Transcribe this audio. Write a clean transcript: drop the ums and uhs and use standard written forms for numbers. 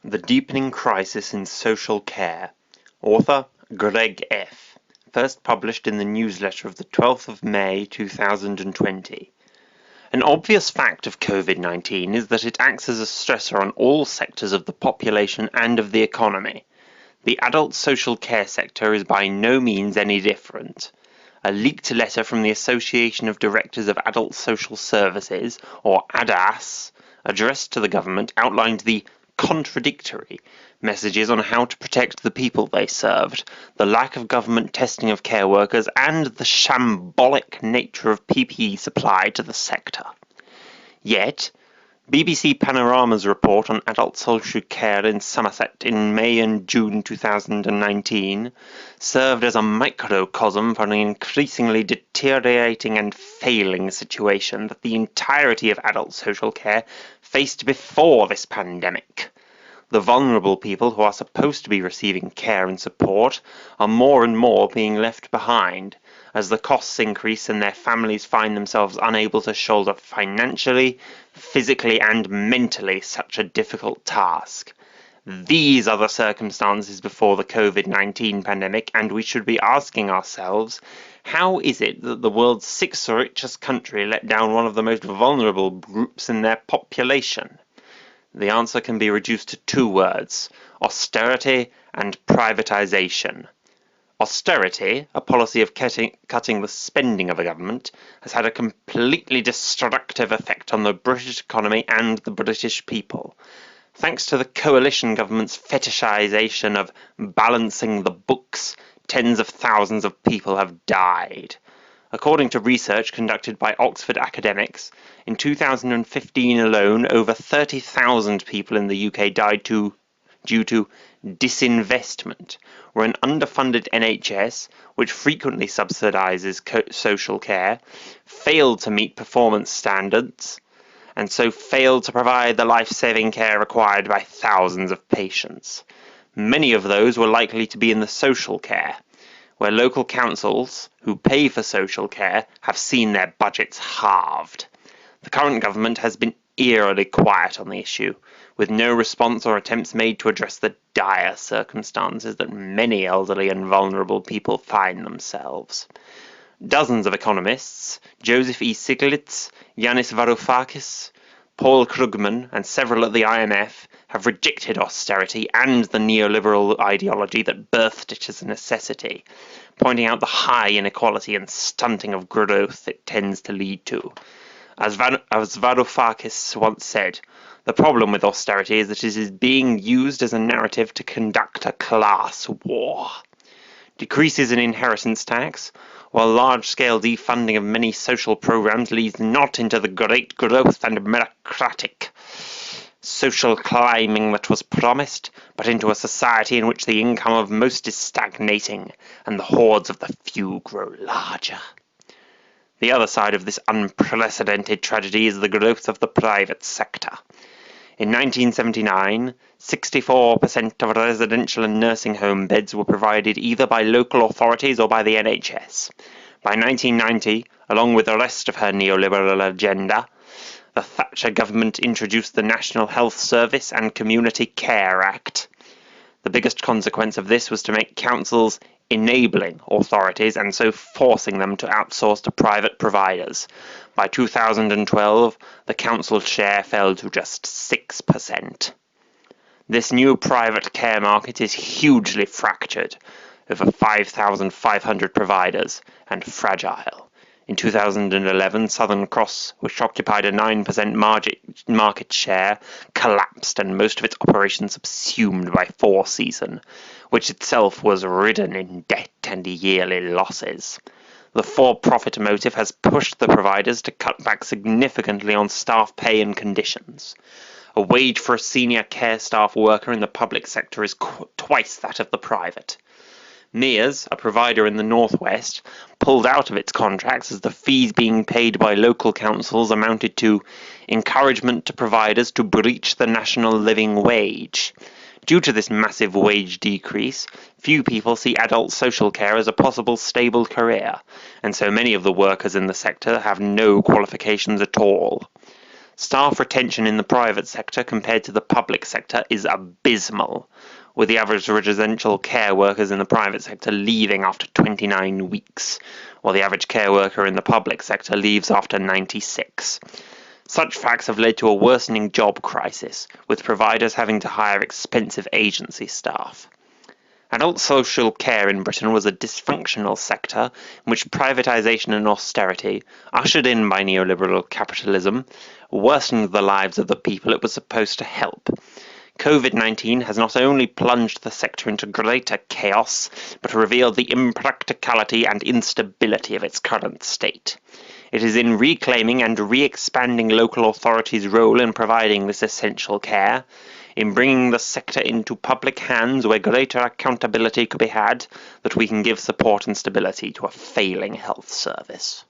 The Deepening Crisis in Social Care. Author Greg F. First published in the newsletter of the 12th of May 2020. An obvious fact of COVID-19 is that it acts as a stressor on all sectors of the population and of the economy. The adult social care sector is by no means any different. A leaked letter from the Association of Directors of Adult Social Services, or ADAS, addressed to the government outlined the contradictory messages on how to protect the people they served, the lack of government testing of care workers, and the shambolic nature of PPE supply to the sector. Yet, BBC Panorama's report on adult social care in Somerset in May and June 2019 served as a microcosm for an increasingly deteriorating and failing situation that the entirety of adult social care faced before this pandemic. The vulnerable people who are supposed to be receiving care and support are more and more being left behind, as the costs increase and their families find themselves unable to shoulder financially, physically and mentally such a difficult task. These are the circumstances before the COVID-19 pandemic, and we should be asking ourselves, how is it that the world's sixth richest country let down one of the most vulnerable groups in their population? The answer can be reduced to two words: austerity and privatization. Austerity, a policy of cutting the spending of a government, has had a completely destructive effect on the British economy and the British people. Thanks to the coalition government's fetishization of balancing the books, tens of thousands of people have died. According to research conducted by Oxford academics, in 2015 alone, over 30,000 people in the UK died due to disinvestment, where an underfunded NHS, which frequently subsidises social care, failed to meet performance standards, and so failed to provide the life-saving care required by thousands of patients. Many of those were likely to be in the social care, where local councils, who pay for social care, have seen their budgets halved. The current government has been eerily quiet on the issue, with no response or attempts made to address the dire circumstances that many elderly and vulnerable people find themselves. Dozens of economists, Joseph E. Stiglitz, Yanis Varoufakis, Paul Krugman, and several at the IMF have rejected austerity and the neoliberal ideology that birthed it as a necessity, pointing out the high inequality and stunting of growth it tends to lead to. As Varoufakis once said, the problem with austerity is that it is being used as a narrative to conduct a class war. Decreases in inheritance tax, while large-scale defunding of many social programs leads not into the great growth and meritocratic social climbing that was promised, but into a society in which the income of most is stagnating and the hordes of the few grow larger. The other side of this unprecedented tragedy is the growth of the private sector. In 1979, 64% of residential and nursing home beds were provided either by local authorities or by the NHS. By 1990, along with the rest of her neoliberal agenda, the Thatcher government introduced the National Health Service and Community Care Act. The biggest consequence of this was to make councils enabling authorities and so forcing them to outsource to private providers. By 2012, the council share fell to just 6%. This new private care market is hugely fractured, over 5,500 providers, and fragile. In 2011, Southern Cross, which occupied a 9% market share, collapsed and most of its operations subsumed by Four Seasons, which itself was ridden in debt and yearly losses. The for-profit motive has pushed the providers to cut back significantly on staff pay and conditions. A wage for a senior care staff worker in the public sector is twice that of the private. Mears, a provider in the northwest, pulled out of its contracts as the fees being paid by local councils amounted to encouragement to providers to breach the national living wage. Due to this massive wage decrease, few people see adult social care as a possible stable career, and so many of the workers in the sector have no qualifications at all. Staff retention in the private sector compared to the public sector is abysmal, with the average residential care workers in the private sector leaving after 29 weeks, while the average care worker in the public sector leaves after 96. Such facts have led to a worsening job crisis, with providers having to hire expensive agency staff. Adult social care in Britain was a dysfunctional sector in which privatisation and austerity, ushered in by neoliberal capitalism, worsened the lives of the people it was supposed to help. COVID-19 has not only plunged the sector into greater chaos, but revealed the impracticality and instability of its current state. It is in reclaiming and re-expanding local authorities' role in providing this essential care, in bringing the sector into public hands where greater accountability could be had, that we can give support and stability to a failing health service.